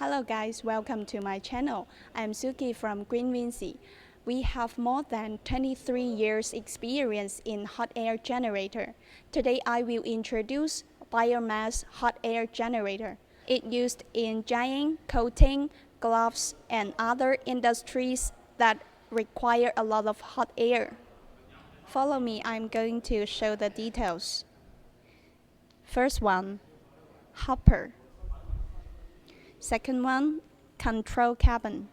Hello guys, welcome to my channel. I'm Suki from Greenvinci. We have more than 23 years experience in hot air generator. Today I will introduce biomass hot air generator. It used in dyeing, coating, gloves, and other industries that require a lot of hot air. Follow me, I'm going to show the details. First one, hopper. Second one, control cabin.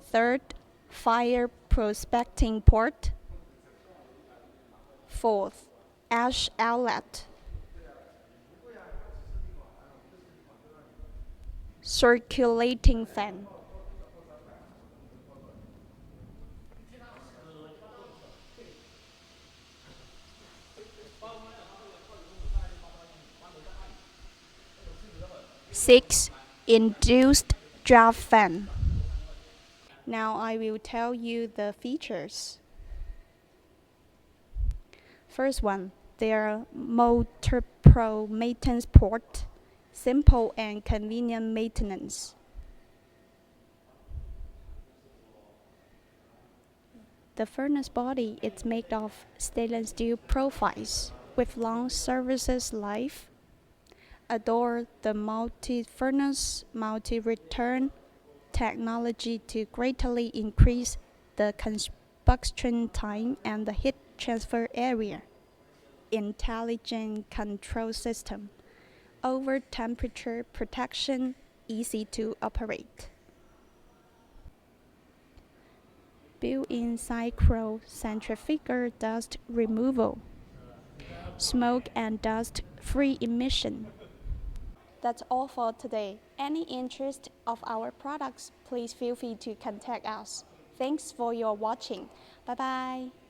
Third, fire prospecting port. Fourth, ash outlet. Circulating fan. Six, induced draft fan. Now I will tell you the features. First one, their Motor Pro maintenance port, simple and convenient maintenance. The furnace body is made of stainless steel profiles with long services life. Adore the multi-furnace, multi-return technology to greatly increase the combustion time and the heat transfer area. Intelligent control system. Over temperature protection, easy to operate. Built-in cyclone centrifugal dust removal. Smoke and dust-free emission. That's all for today. Any interest of our products, please feel free to contact us. Thanks for your watching. Bye bye.